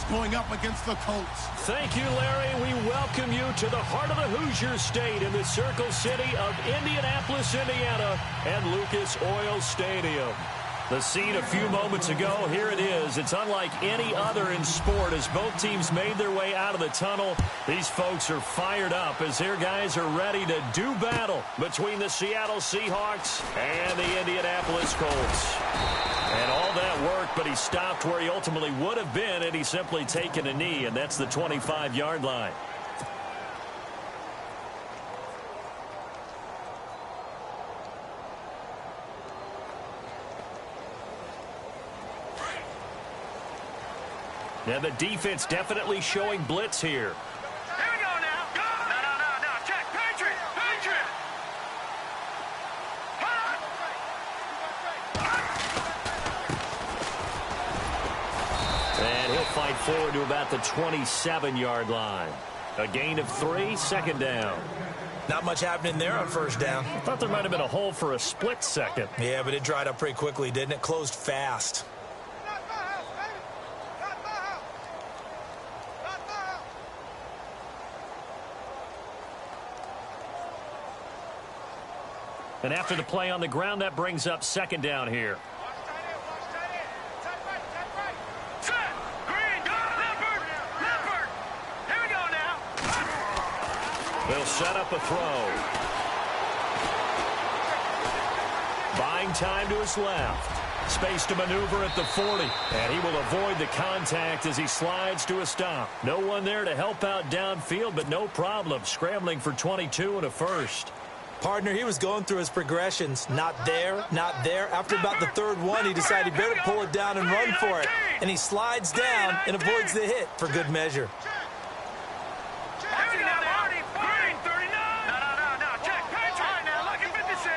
Seahawks going up against the Colts. Thank you, Larry. We welcome you to the heart of the Hoosier State in the Circle City of Indianapolis, Indiana, and Lucas Oil Stadium. The scene a few moments ago, here it is. It's unlike any other in sport as both teams made their way out of the tunnel. These folks are fired up as their guys are ready to do battle between the Seattle Seahawks and the Indianapolis Colts. And all that worked, but he stopped where he ultimately would have been had he simply taken a knee, and that's the 25-yard line. Now the defense definitely showing blitz here. Here we go now. Go! No. Check. Patriot. And he'll fight forward to about the 27-yard line. A gain of 3, second down. Not much happening there on first down. I thought there might have been a hole for a split second. Yeah, but it dried up pretty quickly, didn't it? Closed fast. And after the play on the ground, that brings up second down here. Set. Green. Go. Leopard. Here we go now. They'll set up a throw. Buying time to his left. Space to maneuver at the 40. And he will avoid the contact as he slides to a stop. No one there to help out downfield, but no problem. Scrambling for 22 and a first. Partner, he was going through his progressions. Not there, not there. After about the third one, he decided he better pull it down and run for it. And he slides down and avoids the hit for good measure. Here we go now. Green 39. No. Check. Patriot. Now lucky 56.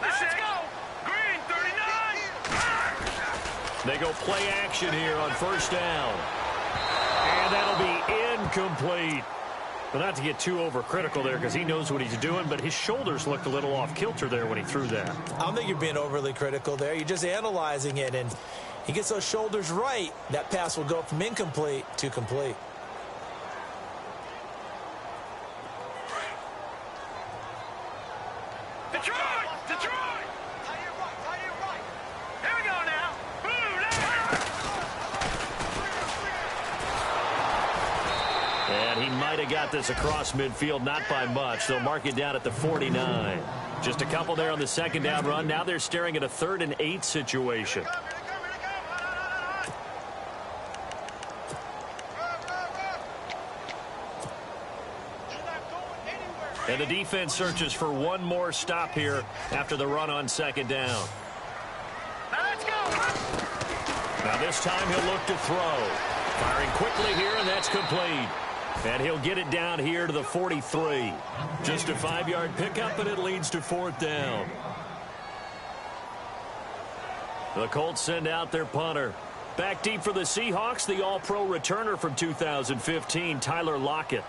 Let's go. Green 39. They go play action here on first down. And that'll be incomplete. But not to get too overcritical there because he knows what he's doing, but his shoulders looked a little off kilter there when he threw that. I don't think you're being overly critical there. You're just analyzing it, and he gets those shoulders right. That pass will go from incomplete to complete. Detroit. Here we go now. And he might have got this across midfield, not by much. They'll mark it down at the 49. Just a couple there on the second down run. Now they're staring at a 3rd and 8 situation. And the defense searches for one more stop here after the run on second down. Now let's go. Now this time he'll look to throw. Firing quickly here, and that's complete. And he'll get it down here to the 43. Just a 5-yard pickup, and it leads to 4th down. The Colts send out their punter. Back deep for the Seahawks, the All-Pro returner from 2015, Tyler Lockett.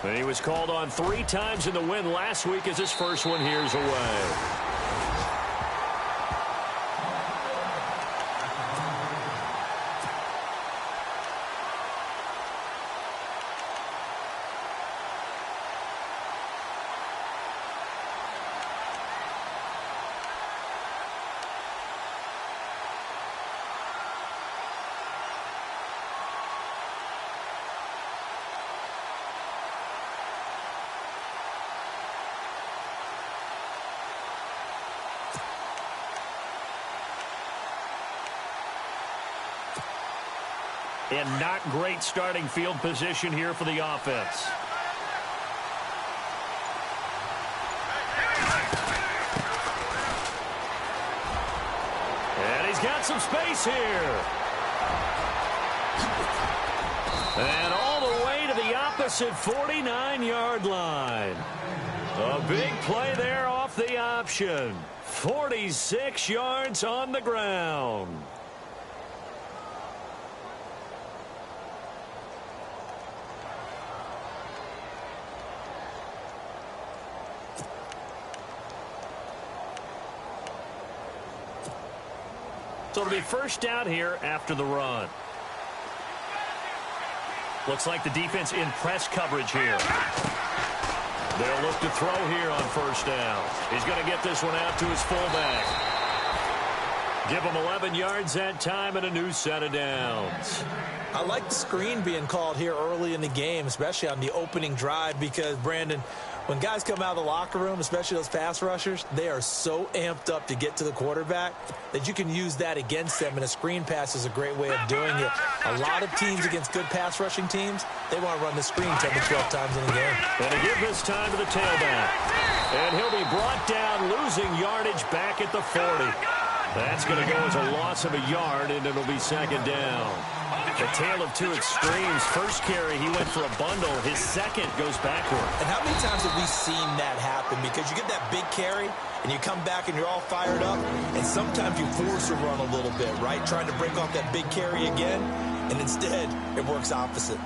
And he was called on 3 times in the win last week as his first one here's away. And not great starting field position here for the offense. And he's got some space here. And all the way to the opposite 49-yard line. A big play there off the option. 46 yards on the ground. So it'll be first down here after the run. Looks like the defense in press coverage here. They'll look to throw here on first down. He's going to get this one out to his fullback. Give him 11 yards that time and a new set of downs. I like the screen being called here early in the game, especially on the opening drive, because, Brandon, when guys come out of the locker room, especially those pass rushers, they are so amped up to get to the quarterback that you can use that against them, and a screen pass is a great way of doing it. A lot of teams against good pass rushing teams, they want to run the screen 10 to 12 times in a game. And to give this time to the tailback. And he'll be brought down, losing yardage back at the 40. That's going to go as a loss of a yard, and it'll be second down. The tale of two extremes. First carry, he went for a bundle. His second goes backward. And how many times have we seen that happen? Because you get that big carry, and you come back and you're all fired up, and sometimes you force a run a little bit, right? Trying to break off that big carry again, and instead it works opposite.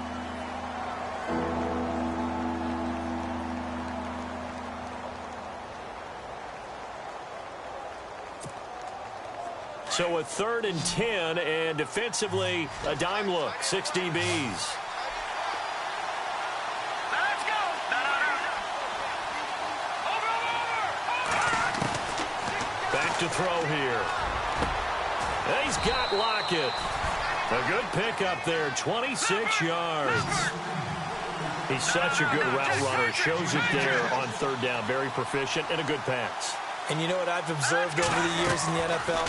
So a 3rd and 10, and defensively, a dime look, 6 DBs. Let's go. Over. Back to throw here. And he's got Lockett. A good pickup there, 26 yards. He's such a good route runner. Shows it there on 3rd down. Very proficient and a good pass. And you know what I've observed over the years in the NFL?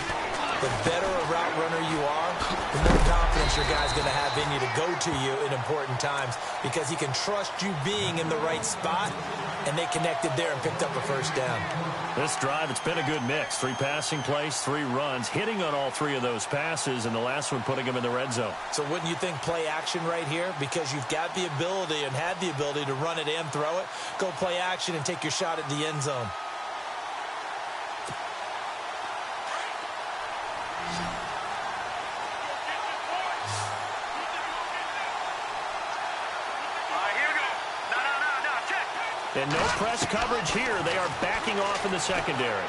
The better a route runner you are, the more confidence your guy's going to have in you to go to you in important times, because he can trust you being in the right spot, and they connected there and picked up a first down. This drive, it's been a good mix. 3 passing plays, 3 runs, hitting on all 3 of those passes, and the last one putting him in the red zone. So wouldn't you think play action right here? Because you've got the ability and had the ability to run it and throw it. Go play action and take your shot at the end zone. And no press coverage here. They are backing off in the secondary.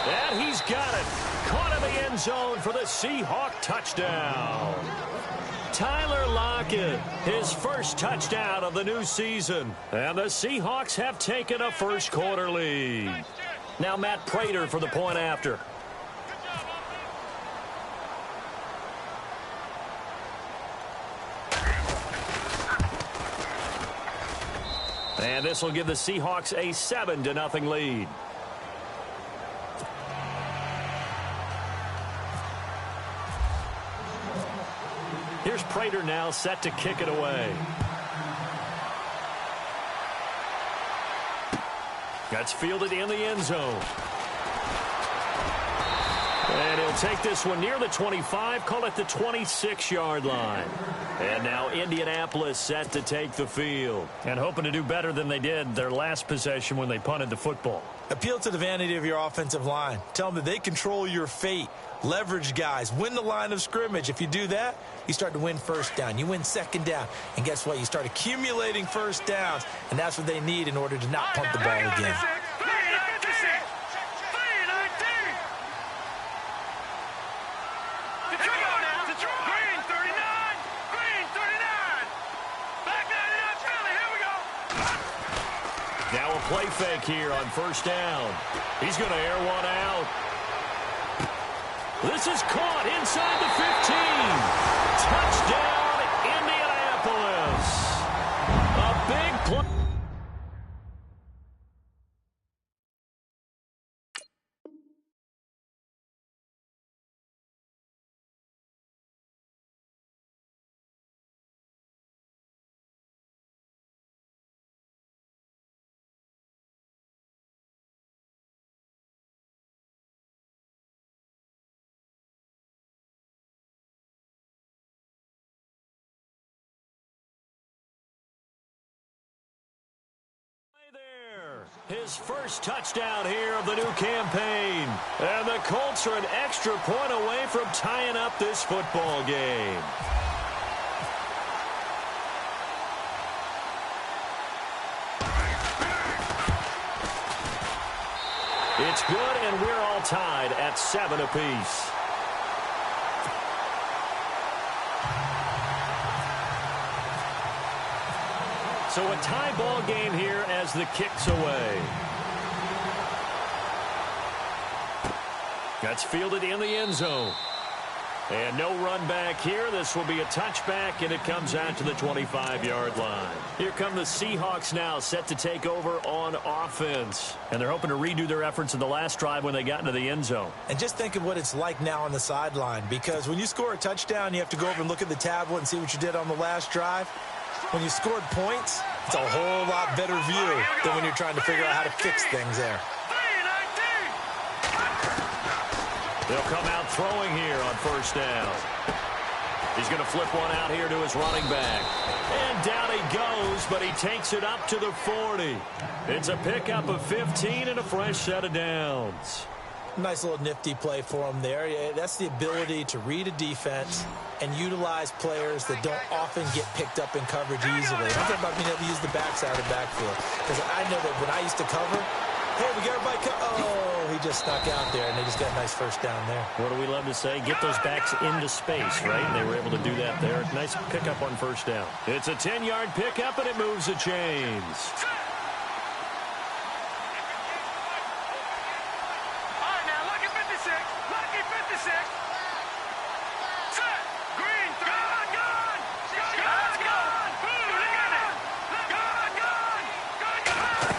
And he's got it. Caught in the end zone for the Seahawk touchdown. Tyler Lockett, his first touchdown of the new season. And the Seahawks have taken a first quarter lead. Now Matt Prater for the point after. And this will give the Seahawks a 7-0 lead. Here's Prater now set to kick it away. That's fielded in the end zone. And he'll take this one near the 25, call it the 26-yard line. And now Indianapolis set to take the field. And hoping to do better than they did their last possession when they punted the football. Appeal to the vanity of your offensive line. Tell them that they control your fate. Leverage guys. Win the line of scrimmage. If you do that, you start to win first down. You win second down. And guess what? You start accumulating first downs. And that's what they need in order to not punt the ball again. Now a play fake here on first down. He's going to air one out. This is caught inside the 15. Touchdown, Indianapolis. A big play. There, his first touchdown here of the new campaign. And the Colts are an extra point away from tying up this football game. It's good, and we're all tied at 7 apiece. So a tie ball game here as the kick's away. That's fielded in the end zone. And no run back here. This will be a touchback, and it comes out to the 25-yard line. Here come the Seahawks now, set to take over on offense. And they're hoping to redo their efforts in the last drive when they got into the end zone. And just think of what it's like now on the sideline, because when you score a touchdown, you have to go over and look at the tablet and see what you did on the last drive. When you scored points, it's a whole lot better view than when you're trying to figure out how to fix things there. They'll come out throwing here on first down. He's going to flip one out here to his running back. And down he goes, but he takes it up to the 40. It's a pickup of 15 and a fresh set of downs. Nice little nifty play for him there. Yeah, that's the ability to read a defense and utilize players that don't often get picked up in coverage easily. I'm talking about being able to use the backside of the backfield. Because I know that when I used to cover, hey, we got everybody oh, he just snuck out there, and they just got a nice first down there. What do we love to say? Get those backs into space, right? And they were able to do that there. Nice pickup on first down. It's a 10-yard pickup, and it moves the chains. All right, now, lucky 56. Lucky 56. Set. Green. Gone. Gone. Gone. Gone. Boom. Look at it. Gone. Gone. Gone.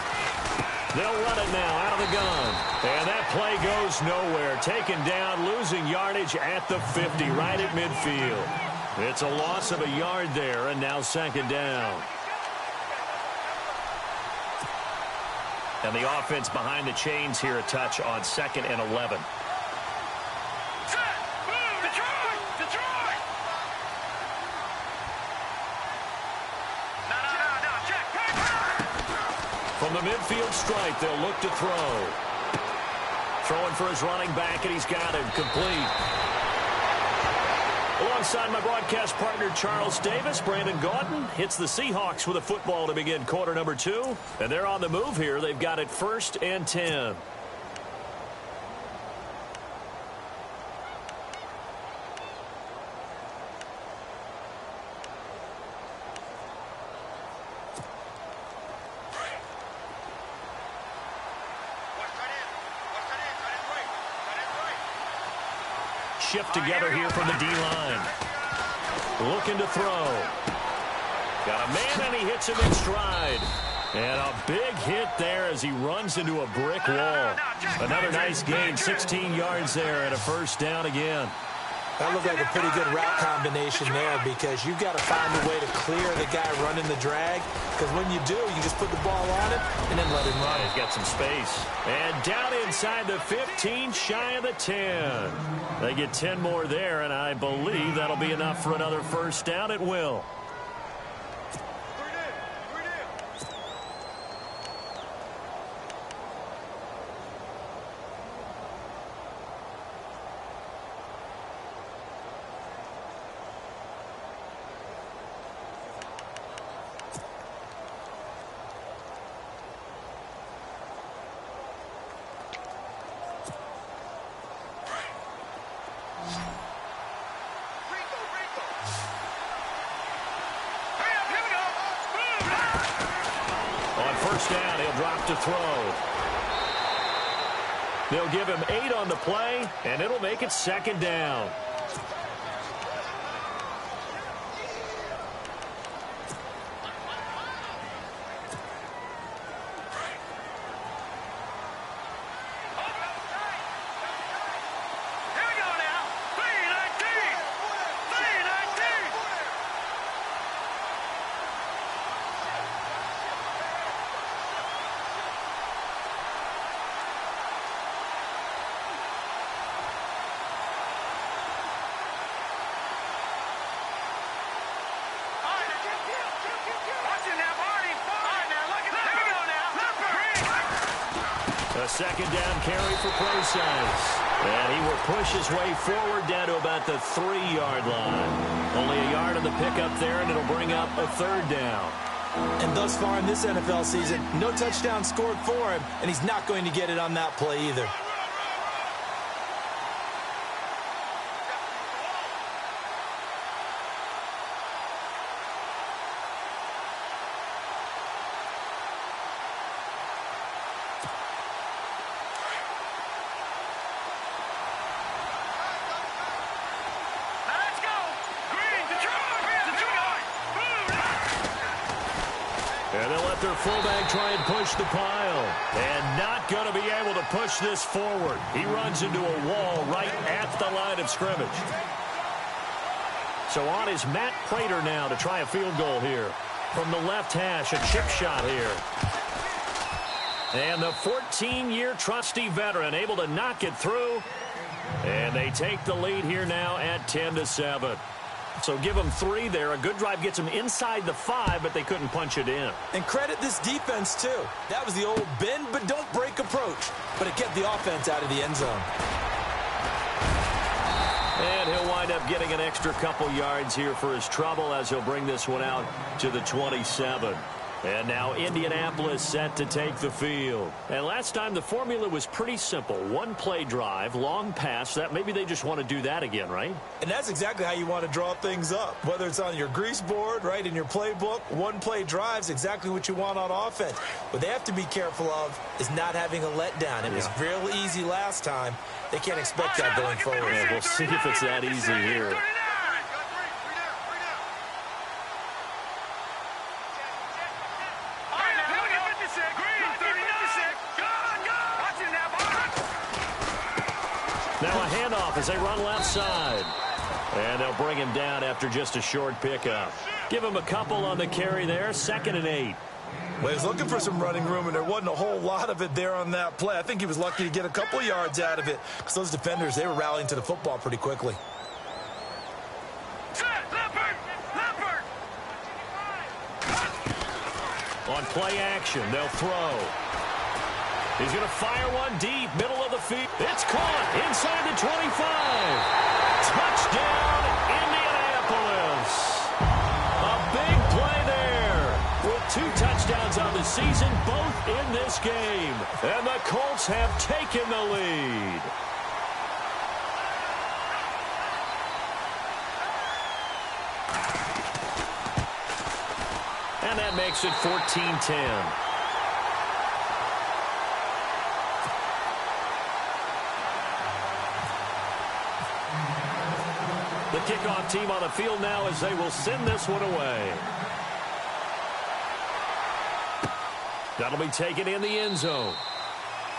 They'll run it now out of the gun. And that play goes nowhere. Taken down, losing yardage at the 50, right at midfield. It's a loss of a yard there, and now second down. And the offense behind the chains here, a touch on 2nd and 11. Set. Boom. Detroit. Detroit. No. Check. From the midfield strike, they'll look to throw. Throwing for his running back, and he's got him complete. Alongside my broadcast partner, Charles Davis, Brandon Gaudin hits the Seahawks with a football to begin quarter number 2. And they're on the move here. They've got it 1st and 10. Shift together here from the D-line. Looking to throw. Got a man, and he hits him in stride. And a big hit there as he runs into a brick wall. Another nice gain, 16 yards there, and a first down again. That looked like a pretty good route combination there, because you've got to find a way to clear the guy running the drag. Because when you do, you just put the ball on it and then let him run. He's got some space. And down inside the 15, shy of the 10. They get 10 more there, and I believe that'll be enough for another first down. It will. Down, he'll drop to throw. They'll give him 8 on the play, and it'll make it second down. A second down carry for Process. And he will push his way forward down to about the 3-yard line. Only a yard on the pickup there, and it'll bring up a third down. And thus far in this NFL season, no touchdown scored for him, and he's not going to get it on that play either. their fullback try and push the pile. And not going to be able to push this forward. He runs into a wall right at the line of scrimmage. So on is Matt Prater now to try a field goal here. From the left hash, a chip shot here. And the 14-year trusty veteran able to knock it through. And they take the lead here now at 10-7. So give them 3 there. A good drive gets them inside the 5, but they couldn't punch it in. And credit this defense, too. That was the old bend but don't break approach. But it kept the offense out of the end zone. And he'll wind up getting an extra couple yards here for his trouble as he'll bring this one out to the 27. And now Indianapolis set to take the field. And last time the formula was pretty simple. 1-play drive, long pass. That maybe they just want to do that again, right? And that's exactly how you want to draw things up. Whether it's on your grease board, right, in your playbook, 1-play drive is exactly what you want on offense. What they have to be careful of is not having a letdown. It was real easy last time. They can't expect that going forward. Yeah, we'll see if it's that easy here. Now a handoff as they run left side. And they'll bring him down after just a short pickup. Give him a couple on the carry there. 2nd and 8. Well, he was looking for some running room, and there wasn't a whole lot of it there on that play. I think he was lucky to get a couple of yards out of it because those defenders, they were rallying to the football pretty quickly. On play action, they'll throw. He's going to fire one deep, middle of the field. It's caught inside the 25. Touchdown, Indianapolis. A big play there with 2 touchdowns on the season, both in this game. And the Colts have taken the lead. And that makes it 14-10. The kickoff team on the field now as they will send this one away. That'll be taken in the end zone.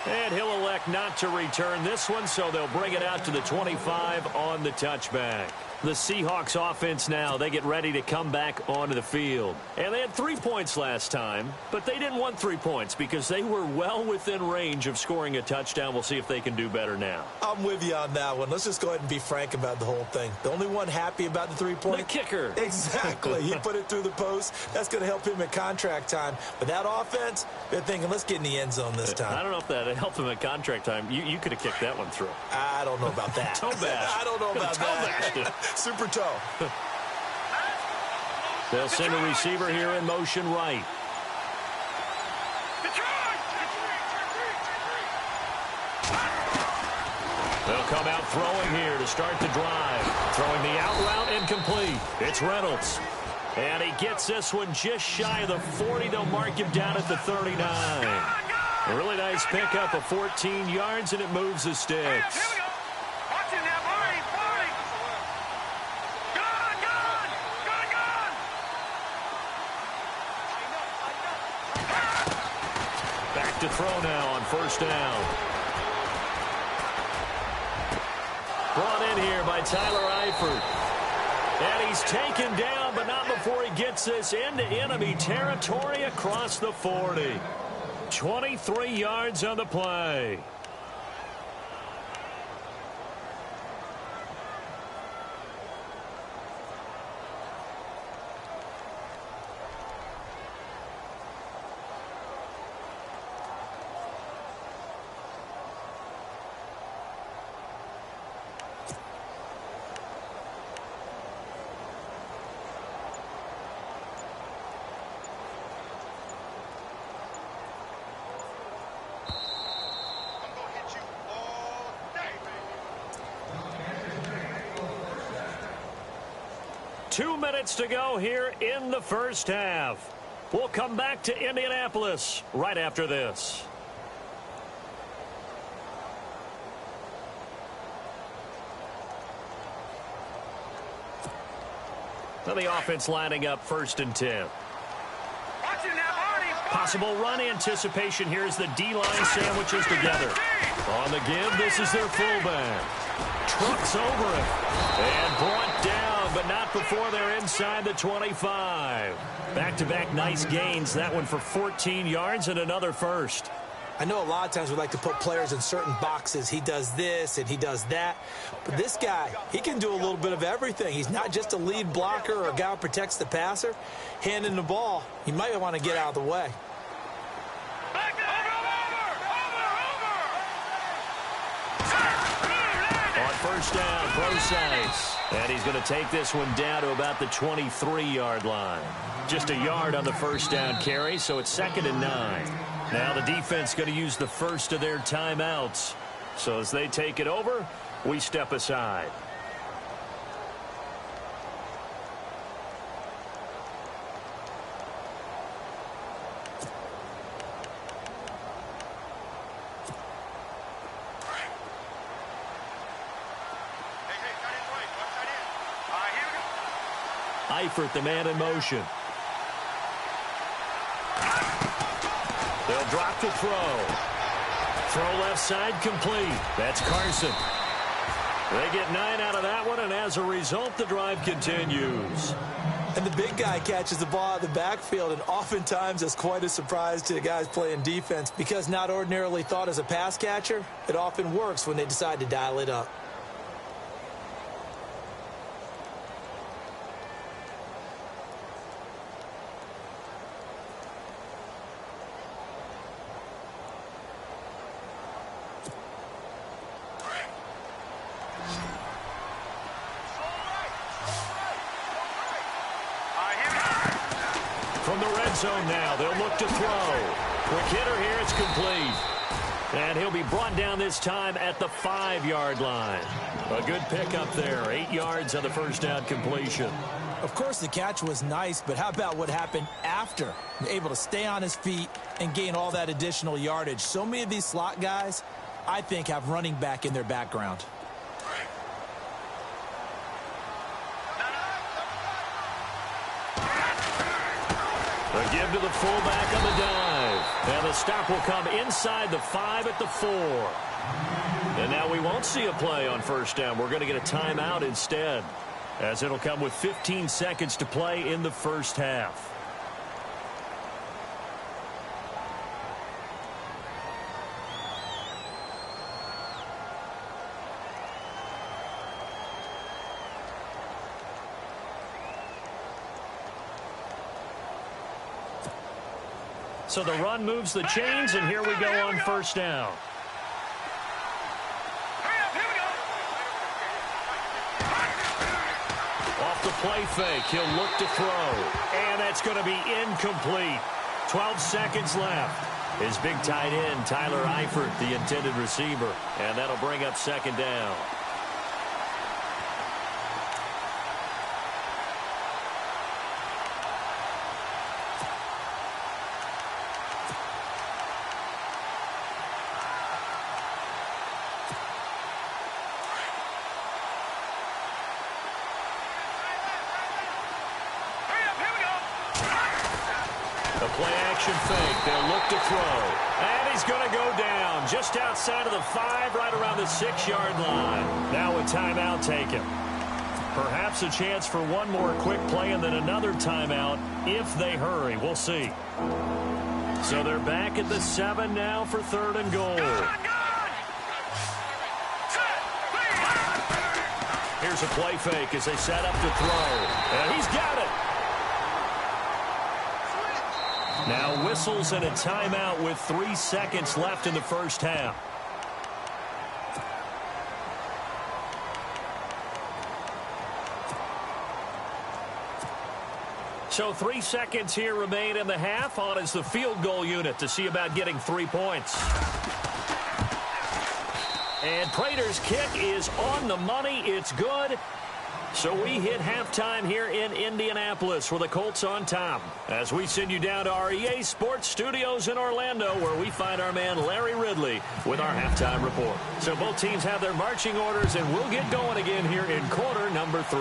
And he'll elect not to return this one, so they'll bring it out to the 25 on the touchback. The Seahawks offense now, they get ready to come back onto the field. And they had 3 points last time, but they didn't want 3 points because they were well within range of scoring a touchdown. We'll see if they can do better now. I'm with you on that one. Let's just go ahead and be frank about the whole thing. The only one happy about the 3-point? The kicker. Exactly. He put it through the post. That's going to help him at contract time. But that offense, they're thinking, let's get in the end zone this time. I don't know if that helped him at contract time. You could have kicked that one through. I don't know about that. Toe bash. I don't know about that. Super toe. They'll send a receiver here in motion right. They'll come out throwing here to start the drive. Throwing the out route incomplete. It's Reynolds. And he gets this one just shy of the 40. They'll mark him down at the 39. A really nice pickup of 14 yards, and it moves the sticks. Back to throw now on 1st down. Brought in here by Tyler Eifert. And he's taken down, but not before he gets this into enemy territory across the 40. 23 yards on the play. Two minutes to go here in the first half. We'll come back to Indianapolis right after this. Now the offense lining up 1st and 10. Possible run anticipation here as the D-line sandwiches together. On the give, this is their fullback. Trucks over it. And brought down, but not before they're inside the 25. Back-to-back nice gains. That one for 14 yards and another first. I know a lot of times we like to put players in certain boxes. He does this and he does that. But this guy, he can do a little bit of everything. He's not just a lead blocker or a guy who protects the passer. Handing the ball, you might want to get out of the way. On first down, Procise. And he's going to take this one down to about the 23-yard line. Just a yard on the first down carry, so it's 2nd and 9. Now the defense going to use the first of their timeouts. So as they take it over, we step aside. Eifert, the man in motion. They'll drop to throw. Throw left side complete. That's Carson. They get 9 out of that one, and as a result, the drive continues. And the big guy catches the ball out of the backfield, and oftentimes it's quite a surprise to the guys playing defense because not ordinarily thought as a pass catcher, it often works when they decide to dial it up. From the red zone now, they'll look to throw. Quick hitter here, it's complete. And he'll be brought down this time at the 5-yard line. A good pickup there, 8 yards on the first down completion. Of course, the catch was nice, but how about what happened after? Able to stay on his feet and gain all that additional yardage. So many of these slot guys, I think, have running back in their background. A give to the fullback on the dive. And the stop will come inside the 5 at the 4. And now we won't see a play on first down. We're going to get a timeout instead, as it'll come with 15 seconds to play in the first half. So the run moves the chains, and here we go on first down. Off the play fake, he'll look to throw. And that's going to be incomplete. 12 seconds left. His big tight end, Tyler Eifert, the intended receiver. And that'll bring up 2nd down. Play-action fake. They'll look to throw. And he's going to go down just outside of the 5, right around the 6-yard line. Now a timeout taken. Perhaps a chance for one more quick play and then another timeout if they hurry. We'll see. So they're back at the 7 now for 3rd and goal. Here's a play fake as they set up to throw. And he's got it. Now whistles and a timeout with 3 seconds left in the first half. So 3 seconds here remain in the half. On is the field goal unit to see about getting 3 points. And Prater's kick is on the money. It's good. So we hit halftime here in Indianapolis with the Colts on top, as we send you down to our EA Sports Studios in Orlando, where we find our man Larry Ridley with our halftime report. So both teams have their marching orders, and we'll get going again here in quarter number 3.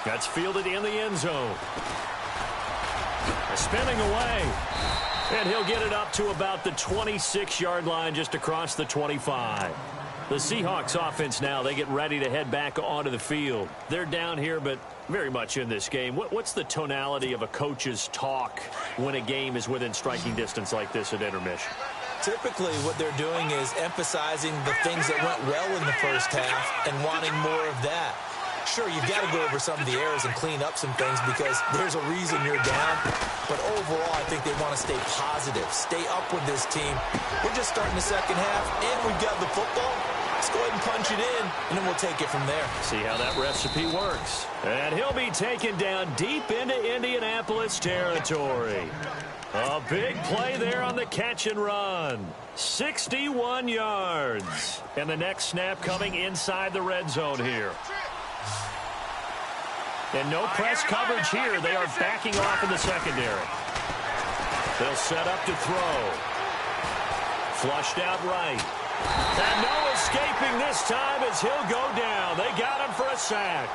That's fielded in the end zone. A spinning away. And he'll get it up to about the 26-yard line, just across the 25. The Seahawks offense now, they get ready to head back onto the field. They're down here, but very much in this game. What's the tonality of a coach's talk when a game is within striking distance like this at intermission? Typically, what they're doing is emphasizing the things that went well in the first half and wanting more of that. Sure, you've got to go over some of the errors and clean up some things because there's a reason you're down. But overall, I think they want to stay positive, stay up with this team. We're just starting the second half, and we've got the football. Let's go ahead and punch it in, and then we'll take it from there. See how that recipe works. And he'll be taken down deep into Indianapolis territory. A big play there on the catch and run. 61 yards. And the next snap coming inside the red zone here. And no press coverage here. They are backing off in the secondary. They'll set up to throw. Flushed out right. And no escaping this time as he'll go down. They got him for a sack.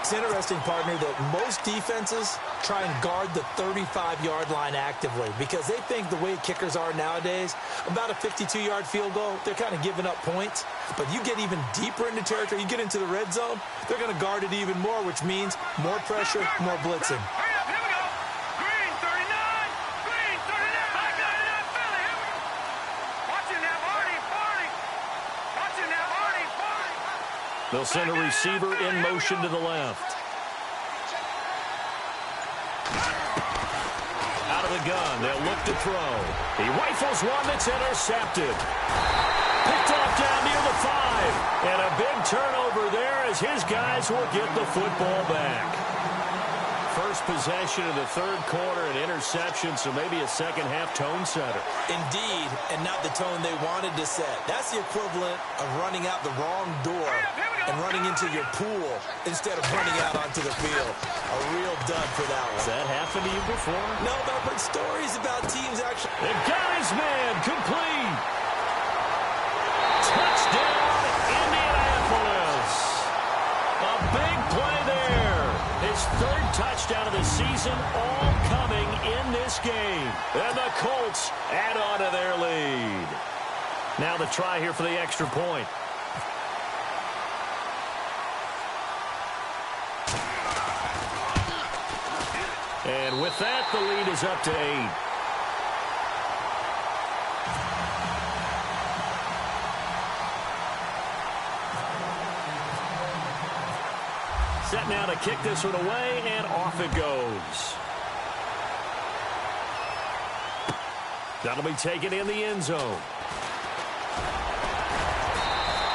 It's interesting, partner, that most defenses try and guard the 35-yard line actively because they think the way kickers are nowadays, about a 52-yard field goal, they're kind of giving up points. But you get even deeper into territory, you get into the red zone, they're going to guard it even more, which means more pressure, more blitzing. They'll send a receiver in motion to the left. Out of the gun, they'll look to throw. He rifles one that's intercepted. Picked off down near the 5. And a big turnover there as his guys will get the football back. First possession of the third quarter, an interception, so maybe a second-half tone setter. Indeed, and not the tone they wanted to set. That's the equivalent of running out the wrong door and running into your pool instead of running out onto the field. A real dud for that one. Has that happened to you before? No, but I've heard stories about teams actually. They've got his man complete. Touchdown, Indianapolis. A big play there. His third touchdown of the season, all coming in this game. And the Colts add on to their lead. Now the try here for the extra point. And with that, the lead is up to 8. Set now to kick this one away, and off it goes. That'll be taken in the end zone.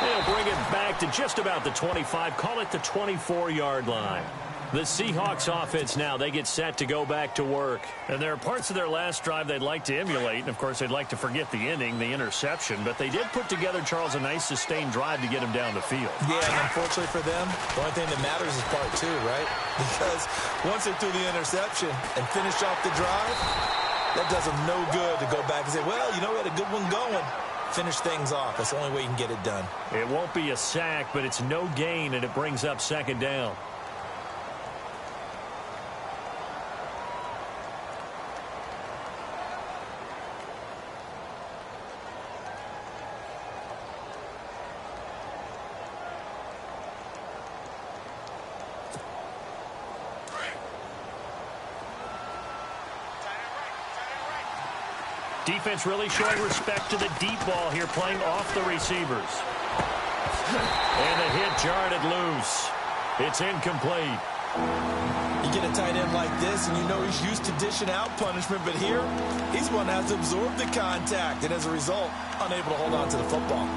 They'll bring it back to just about the 25, call it the 24-yard line. The Seahawks offense now, they get set to go back to work. And there are parts of their last drive they'd like to emulate. And, of course, they'd like to forget the ending, the interception. But they did put together, Charles, a nice sustained drive to get him down the field. Yeah, and unfortunately for them, the only thing that matters is part 2, right? Because once they threw the interception and finished off the drive, that does them no good to go back and say, well, you know, we had a good one going. Finish things off. That's the only way you can get it done. It won't be a sack, but it's no gain, and it brings up second down. Defense really showing respect to the deep ball here, playing off the receivers. And the hit jarred it loose. It's incomplete. You get a tight end like this, and you know he's used to dishing out punishment, but here, he's one that has to absorb the contact, and as a result, unable to hold on to the football.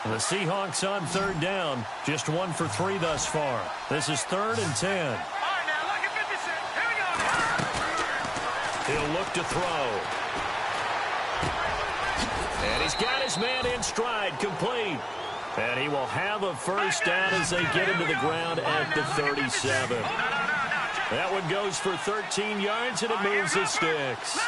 The Seahawks on third down, just 1 for 3 thus far. This is 3rd and 10. He'll look to throw. And he's got his man in stride, complete. And he will have a first down as they get him to the ground at the 37. That one goes for 13 yards, and it moves the sticks.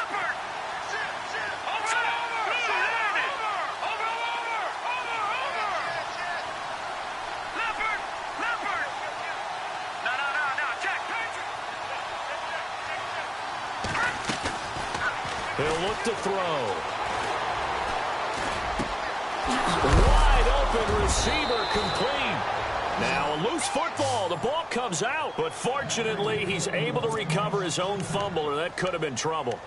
He'll look to throw. Wide open receiver complete. Now a loose football. The ball comes out. But fortunately, he's able to recover his own fumble, or that could have been trouble.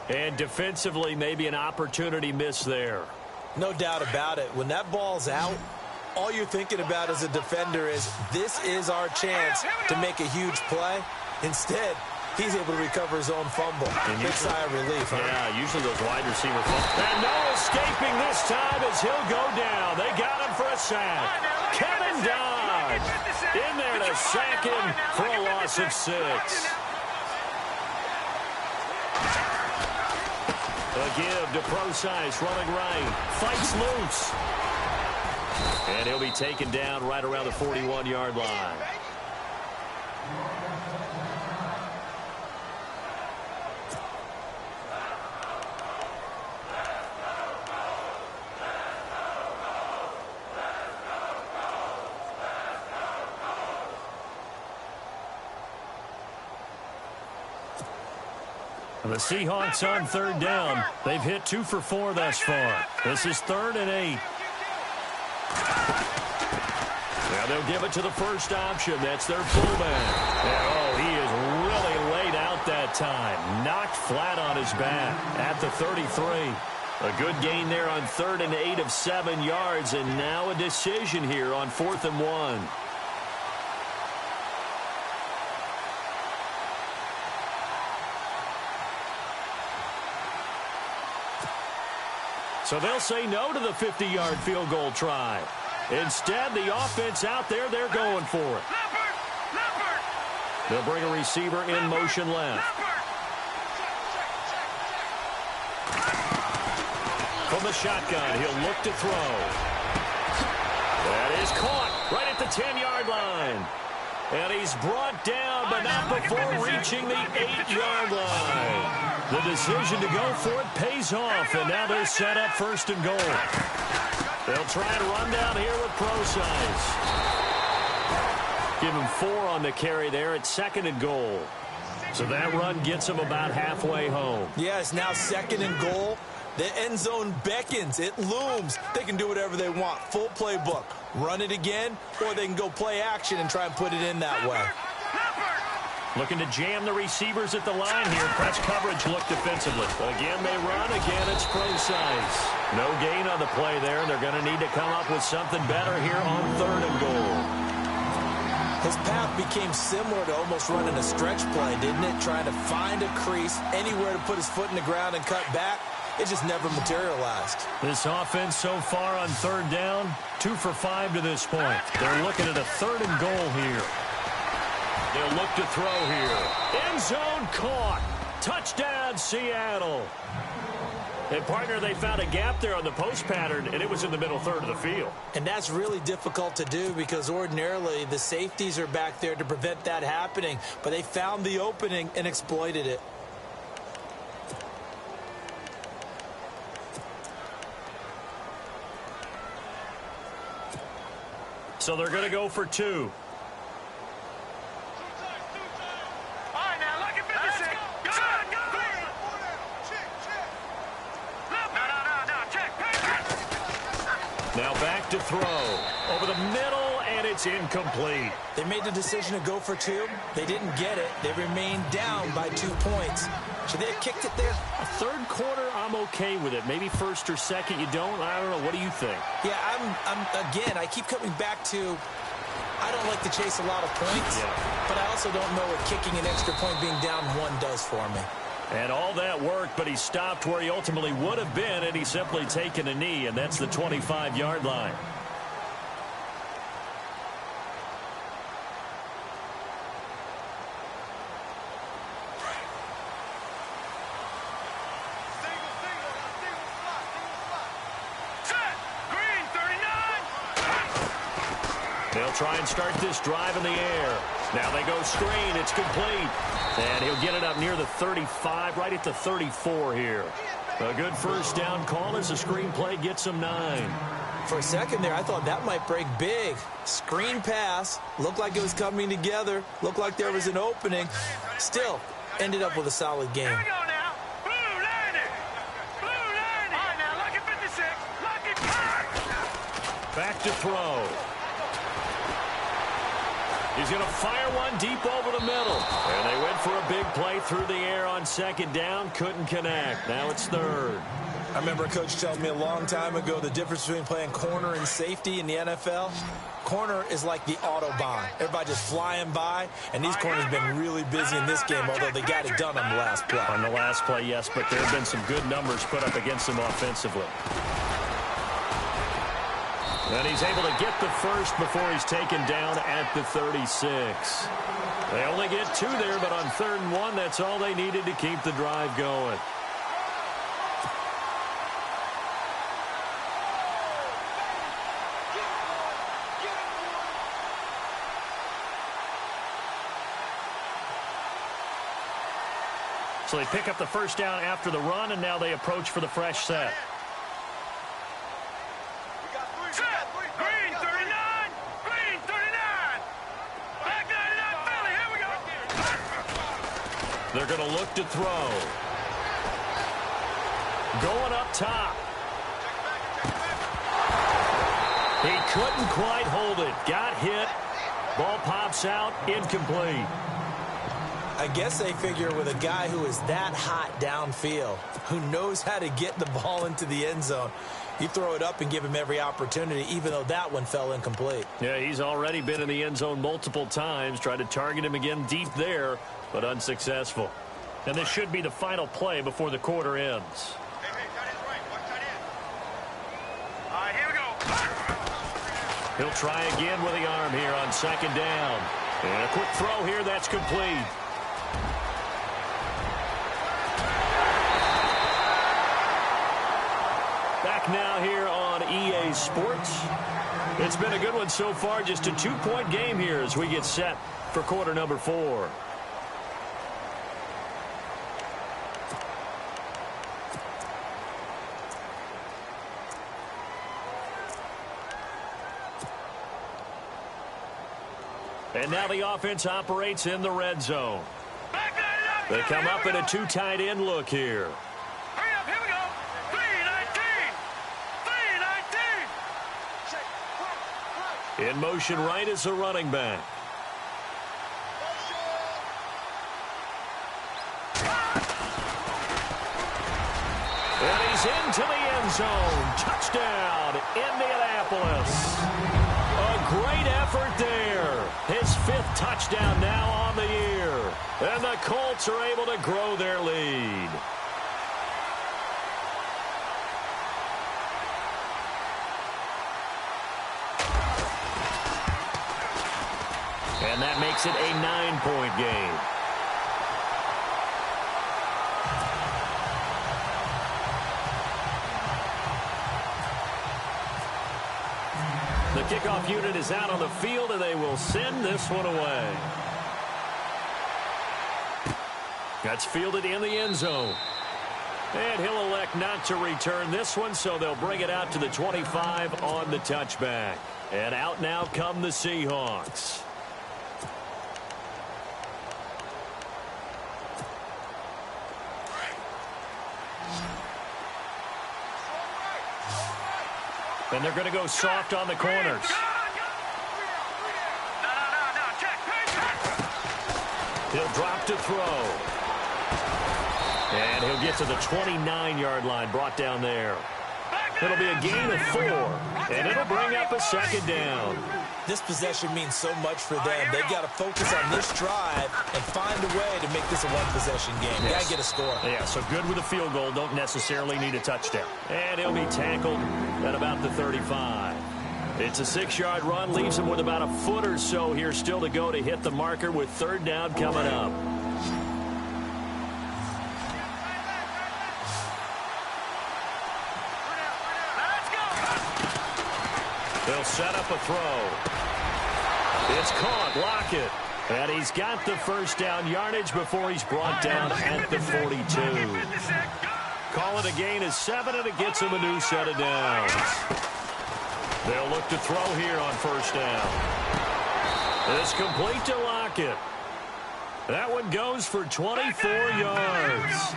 And defensively, maybe an opportunity missed there. No doubt about it. When that ball's out, all you're thinking about as a defender is, this is our chance to make a huge play. Instead, he's able to recover his own fumble. Big sigh of relief, huh? Yeah, usually those wide receiver fumbles. And no escaping this time as he'll go down. They got him for a sack. Kevin Dodge in there to sack him for a loss of 6. A give to Procise, running right. Fights loose. And he'll be taken down right around the 41-yard line. The Seahawks on 3rd down. They've hit 2 for 4 thus far. This is 3rd and 8. Now they'll give it to the first option. That's their fullback. Oh, he is really laid out that time. Knocked flat on his back at the 33. A good gain there on 3rd and 8 of 7 yards. And now a decision here on 4th and 1. So they'll say no to the 50-yard field goal try. Instead, the offense out there, they're going for it. They'll bring a receiver in motion left. From the shotgun, he'll look to throw. That is caught right at the 10-yard line. And he's brought down, but not before reaching the 8-yard line. The decision to go for it pays off, and now they're set up 1st and goal. They'll try and run down here with Procise. Give him 4 on the carry there at 2nd and goal. So that run gets him about halfway home. Yeah, it's now 2nd and goal. The end zone beckons. It looms. They can do whatever they want. Full playbook. Run it again, or they can go play action and try and put it in that way. Looking to jam the receivers at the line here. Press coverage look defensively. Again, they run. Again, it's Procise. No gain on the play there, and they're going to need to come up with something better here on 3rd and goal. His path became similar to almost running a stretch play, didn't it? Trying to find a crease, anywhere to put his foot in the ground and cut back. It just never materialized. This offense so far on 3rd down, 2 for 5 to this point. They're looking at a 3rd and goal here. They'll look to throw here. End zone caught. Touchdown, Seattle. And, partner, they found a gap there on the post pattern, and it was in the middle 3rd of the field. And that's really difficult to do because ordinarily the safeties are back there to prevent that happening. But they found the opening and exploited it. So they're going to go for 2. Now back to throw. Over the middle, and it's incomplete. They made the decision to go for 2. They didn't get it. They remained down by 2 points. Should they have kicked it there? A 3rd quarter, I'm okay with it. Maybe 1st or 2nd, you don't? I don't know. What do you think? Yeah, again, I keep coming back to, I don't like to chase a lot of points, but I also don't know what kicking an extra point being down 1 does for me. And all that worked, but he stopped where he ultimately would have been, and he's simply taken a knee, and that's the 25-yard line. They'll try and start this drive in the air. Now they go screen. It's complete. And he'll get it up near the 35, right at the 34 here. A good 1st down call as the screen play gets him 9. For a second there, I thought that might break big. Screen pass. Looked like it was coming together. Looked like there was an opening. Still, ended up with a solid game. Here we go now. Blue 90. Blue 90. All right, now, lucky 56. Lucky punch. Back to throw. He's going to fire one deep over the middle. And they went for a big play through the air on second down. Couldn't connect. Now it's third. I remember a coach telling me a long time ago the difference between playing corner and safety in the NFL. Corner is like the Autobahn. Everybody just flying by, and these corners have been really busy in this game, although they got it done on the last play. On the last play, yes, but there have been some good numbers put up against them offensively. And he's able to get the first before he's taken down at the 36. They only get two there, but on 3rd and 1, that's all they needed to keep the drive going. So they pick up the first down after the run, and now they approach for the fresh set. Green 39. Green 39. Back 99 Philly. Here we go. They're going to look to throw. Going up top. He couldn't quite hold it. Got hit. Ball pops out. Incomplete. I guess they figure with a guy who is that hot downfield, who knows how to get the ball into the end zone, you throw it up and give him every opportunity, even though that one fell incomplete. Yeah, he's already been in the end zone multiple times. Tried to target him again deep there, but unsuccessful. And this should be the final play before the quarter ends. All right, here we go. He'll try again with the arm here on second down. And a quick throw here, that's complete. Back now here on EA Sports. It's been a good one so far. Just a 2-point game here as we get set for quarter number 4. And now the offense operates in the red zone. They come up in a 2 tight end look here. Hurry up, here we go. 3-19. 3-19. In motion right is the running back. And he's into the end zone. Touchdown, Indianapolis. A great effort there. His 5th touchdown now on the year. And the Colts are able to grow their lead. And that makes it a 9-point game. The kickoff unit is out on the field, and they will send this one away. That's fielded in the end zone. And he'll elect not to return this one, so they'll bring it out to the 25 on the touchback. And out now come the Seahawks. And they're going to go soft on the corners. He'll drop to throw. And he'll get to the 29-yard line, brought down there. It'll be a gain of 4, and it'll bring up a second down. This possession means so much for them. They've got to focus on this drive and find a way to make this a one-possession game. Yes. Got to get a score. Yeah, so good with a field goal. Don't necessarily need a touchdown. And he'll be tackled at about the 35. It's a 6-yard run. Leaves him with about a foot or so here still to go to hit the marker with 3rd down coming up. They'll set up a throw. It's caught. Lockett. And he's got the first down yardage before he's brought down at the 42. Call it a gain of 7, and it gets him a new set of downs. They'll look to throw here on first down. It's complete to Lockett. That one goes for 24 yards.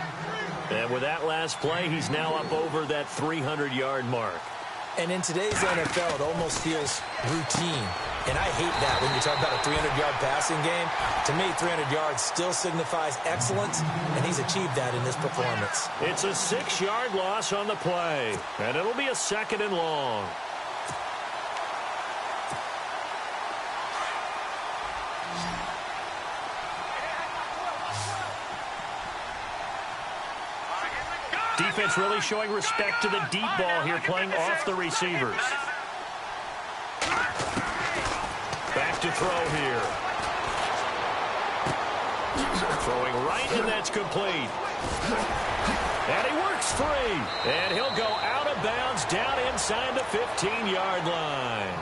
And with that last play, he's now up over that 300-yard mark. And in today's NFL, it almost feels routine. And I hate that when you talk about a 300-yard passing game. To me, 300 yards still signifies excellence, and he's achieved that in this performance. It's a 6-yard loss on the play, and it'll be a 2nd and long. Defense really showing respect to the deep ball here, playing off the receivers. Back to throw here. Throwing right, and that's complete. And he works free. And he'll go out of bounds down inside the 15-yard line.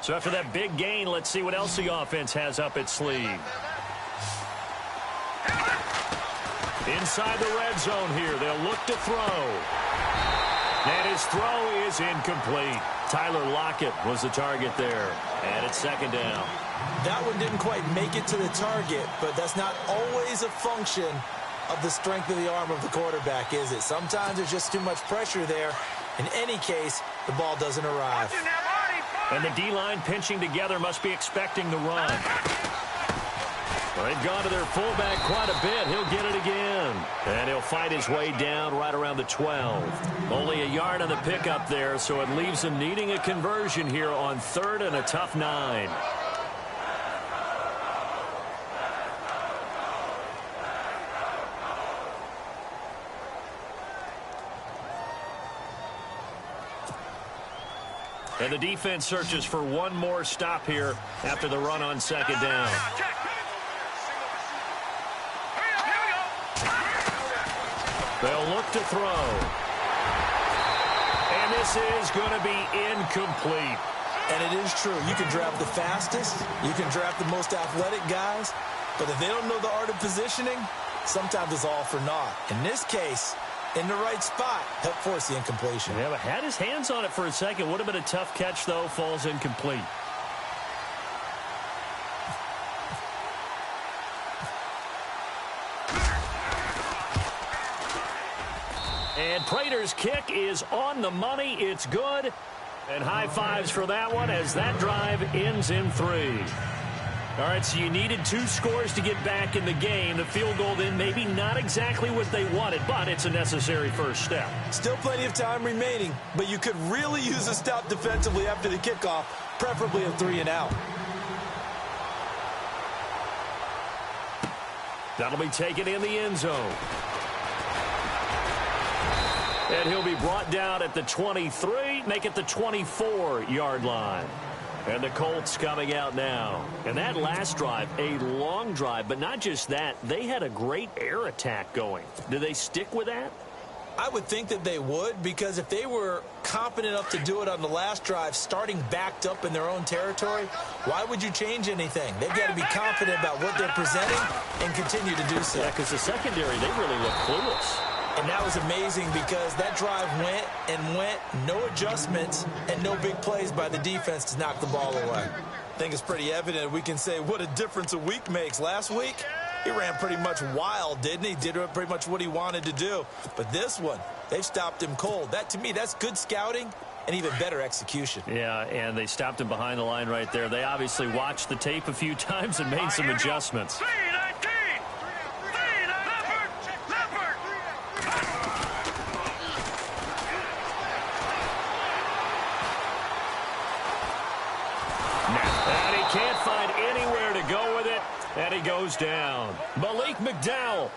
So after that big gain, let's see what else the offense has up its sleeve. Inside the red zone here, they'll look to throw. And his throw is incomplete. Tyler Lockett was the target there. And it's 2nd down. That one didn't quite make it to the target, but that's not always a function of the strength of the arm of the quarterback, is it? Sometimes there's just too much pressure there. In any case, the ball doesn't arrive. And the D-line pinching together must be expecting the run. Well, they've gone to their fullback quite a bit. He'll get it again. And he'll fight his way down right around the 12. Only a yard on the pickup there, so it leaves him needing a conversion here on 3rd and a tough 9. And the defense searches for one more stop here after the run on 2nd down. They'll look to throw. And this is going to be incomplete. And it is true. You can draft the fastest. You can draft the most athletic guys. But if they don't know the art of positioning, sometimes it's all for naught. In this case, in the right spot, help force the incompletion. Yeah, but had his hands on it for a second. Would have been a tough catch, though. Falls incomplete. And Prater's kick is on the money. It's good. And high fives for that one as that drive ends in 3. All right, so you needed 2 scores to get back in the game. The field goal then maybe not exactly what they wanted, but it's a necessary first step. Still plenty of time remaining, but you could really use a stop defensively after the kickoff, preferably a 3-and-out. That'll be taken in the end zone. And he'll be brought down at the 23, make it the 24-yard line. And the Colts coming out now. And that last drive, a long drive, but not just that. They had a great air attack going. Do they stick with that? I would think that they would, because if they were competent enough to do it on the last drive, starting backed up in their own territory, why would you change anything? They've got to be confident about what they're presenting and continue to do so. Yeah, because the secondary, they really look clueless. And that was amazing because that drive went and went, no adjustments, and no big plays by the defense to knock the ball away. I think it's pretty evident we can say what a difference a week makes. Last week, he ran pretty much wild, didn't he? Did pretty much what he wanted to do. But this one, they've stopped him cold. That, to me, that's good scouting and even better execution. Yeah, and they stopped him behind the line right there. They obviously watched the tape a few times and made some adjustments. And he can't find anywhere to go with it, and he goes down. Malik McDowell,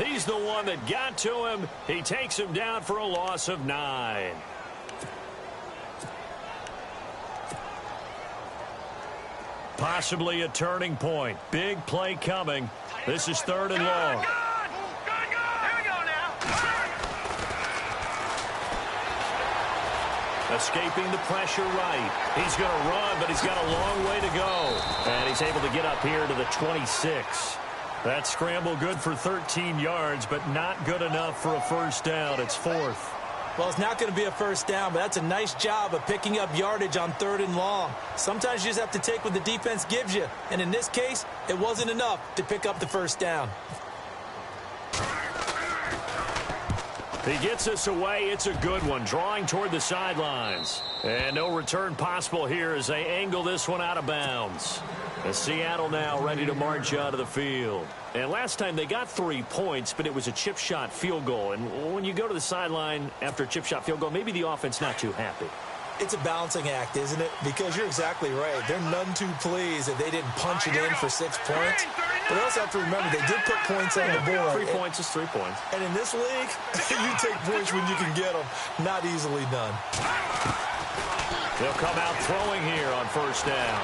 he's the one that got to him. He takes him down for a loss of 9. Possibly a turning point. Big play coming. This is 3rd and long. Escaping the pressure right. He's going to run, but he's got a long way to go. And he's able to get up here to the 26. That scramble good for 13 yards, but not good enough for a first down. It's fourth. Well, it's not going to be a first down, but that's a nice job of picking up yardage on 3rd and long. Sometimes you just have to take what the defense gives you. And in this case, it wasn't enough to pick up the first down. He gets us away. It's a good one, drawing toward the sidelines. And no return possible here as they angle this one out of bounds. As Seattle now ready to march out of the field. And last time they got 3 points, but it was a chip shot field goal. And when you go to the sideline after a chip shot field goal, maybe the offense not too happy. It's a balancing act, isn't it? Because you're exactly right. They're none too pleased that they didn't punch it in for 6 points. But also have to remember, they did put points on the board. 3 points is 3 points. And in this league, you take points when you can get them. Not easily done. They'll come out throwing here on first down.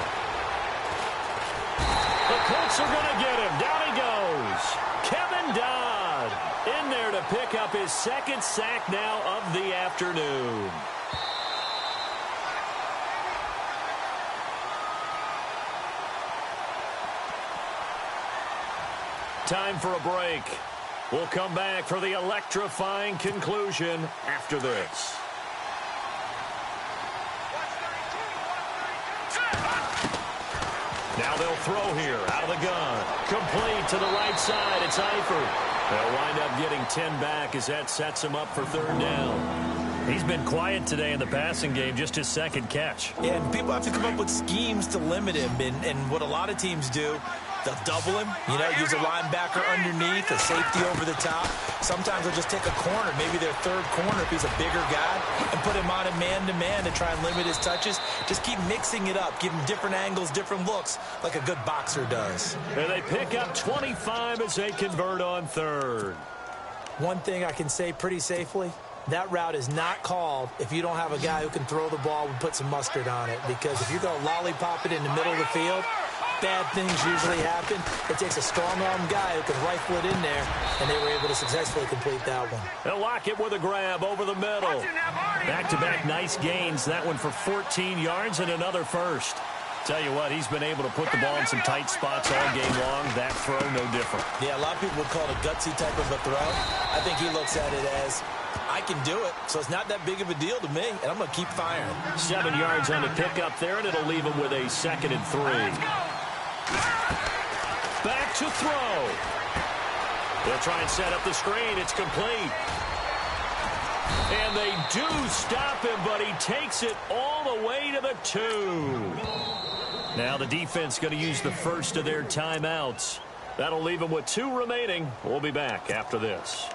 The Colts are going to get him. Down he goes. Kevin Dodd in there to pick up his 2nd sack now of the afternoon. Time for a break. We'll come back for the electrifying conclusion after this. Now they'll throw here out of the gun. Complete to the right side. It's Eifert. They'll wind up getting 10 back as that sets him up for 3rd down. He's been quiet today in the passing game, just his 2nd catch. Yeah, and people have to come up with schemes to limit him. And what a lot of teams do, they'll double him, use a linebacker underneath, a safety over the top. Sometimes they'll just take a corner, maybe their 3rd corner if he's a bigger guy, and put him on a man-to-man to try and limit his touches. Just keep mixing it up, give him different angles, different looks, like a good boxer does. And they pick up 25 as they convert on 3rd. One thing I can say pretty safely, that route is not called if you don't have a guy who can throw the ball and put some mustard on it. Because if you're going to lollipop it in the middle of the field, bad things usually happen. It takes a strong-arm guy who can rifle it in there, and they were able to successfully complete that one. They'll lock it with a grab over the middle. Back-to-back nice gains. That one for 14 yards and another first. Tell you what, he's been able to put the ball in some tight spots all game long. That throw, no different. Yeah, a lot of people would call it a gutsy type of a throw. I think he looks at it as, I can do it, so it's not that big of a deal to me, and I'm going to keep firing. 7 yards on the pickup there, and it'll leave him with a 2nd and 3. Back to throw. They'll try and set up the screen. It's complete. And they do stop him, but he takes it all the way to the 2. Now the defense going to use the first of their timeouts. That'll leave them with 2 remaining. We'll be back after this.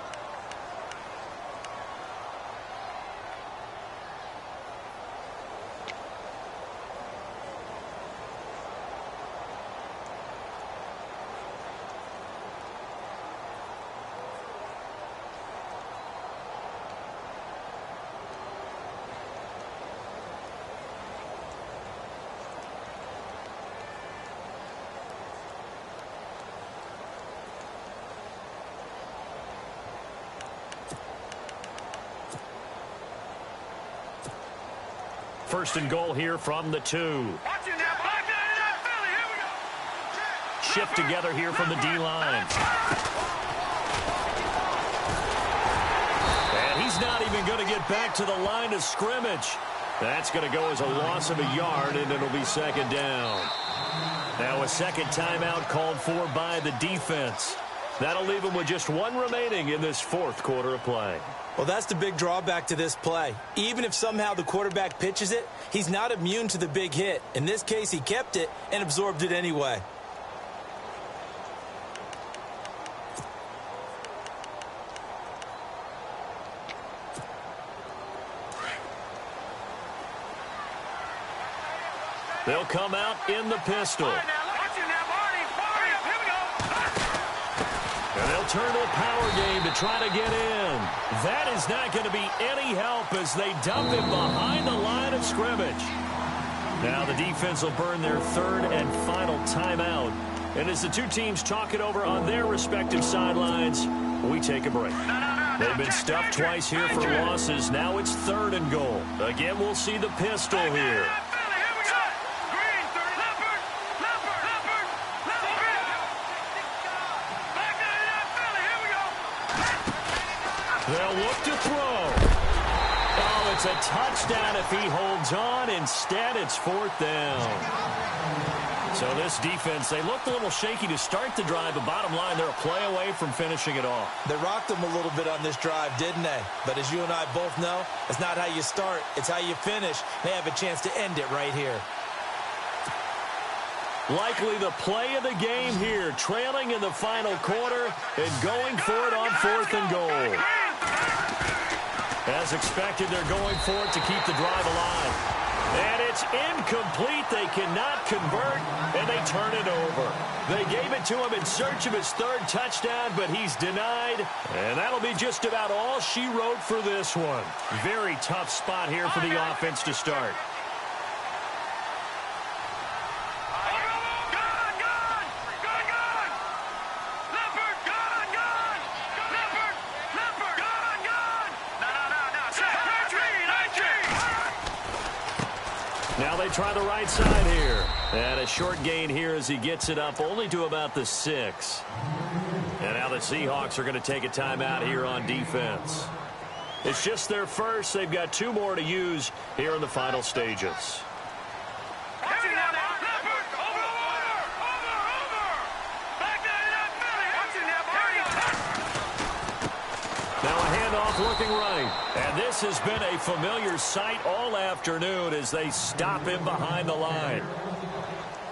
First and goal here from the 2. Shift together here from the D-line. And he's not even going to get back to the line of scrimmage. That's going to go as a loss of a yard, and it'll be 2nd down. Now a 2nd timeout called for by the defense. That'll leave them with just 1 remaining in this 4th quarter of play. Well, that's the big drawback to this play. Even if somehow the quarterback pitches it, he's not immune to the big hit. In this case, he kept it and absorbed it anyway. They'll come out in the pistol. And they'll turn to a power game to try to get in. That is not going to be any help as they dump him behind the line of scrimmage. Now the defense will burn their 3rd and final timeout. And as the 2 teams talk it over on their respective sidelines, we take a break. No. They've been stuffed twice here for losses. Now it's 3rd and goal. Again, we'll see the pistol here. They'll look to throw. Oh, it's a touchdown if he holds on. Instead, it's 4th down. So this defense, they looked a little shaky to start the drive, but bottom line, they're a play away from finishing it off. They rocked them a little bit on this drive, didn't they? But as you and I both know, it's not how you start, it's how you finish. They have a chance to end it right here. Likely the play of the game here, trailing in the final quarter and going for it on 4th and goal. As expected, they're going for it to keep the drive alive. And it's incomplete. They cannot convert, and they turn it over. They gave it to him in search of his 3rd touchdown, but he's denied. And that'll be just about all she wrote for this one. Very tough spot here for the offense to start. Now they try the right side here. And a short gain here as he gets it up only to about the 6. And now the Seahawks are going to take a timeout here on defense. It's just their first. They've got 2 more to use here in the final stages. Now a handoff looking right. And this has been a familiar sight all afternoon as they stop him behind the line.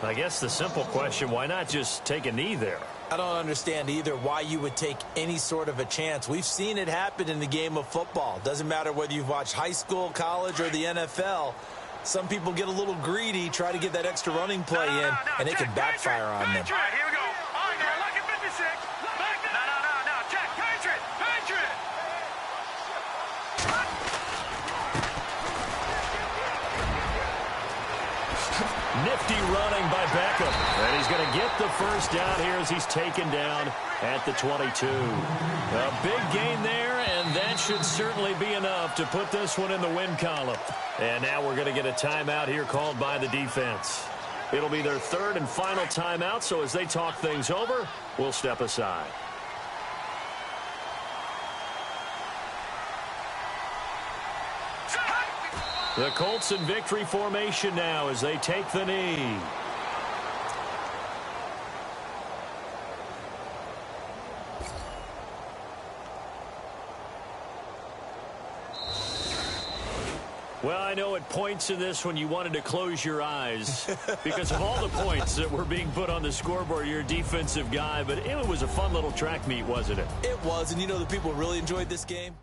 I guess the simple question, why not just take a knee there? I don't understand either why you would take any sort of a chance. We've seen it happen in the game of football. Doesn't matter whether you've watched high school, college, or the NFL. Some people get a little greedy, try to get that extra running play in, and it can backfire on them. Here we go. All right, now, lucky 56. No, check. Patriot. Nifty running by Beckham. And he's going to get the first down here as he's taken down at the 22. A big gain there, and that should certainly be enough to put this one in the win column. And now we're going to get a timeout here called by the defense. It'll be their 3rd and final timeout, so as they talk things over, we'll step aside. The Colts in victory formation now as they take the knee. Well, I know at points in this one you wanted to close your eyes because of all the points that were being put on the scoreboard. You're a defensive guy, but it was a fun little track meet, wasn't it? It was, and you know the people really enjoyed this game?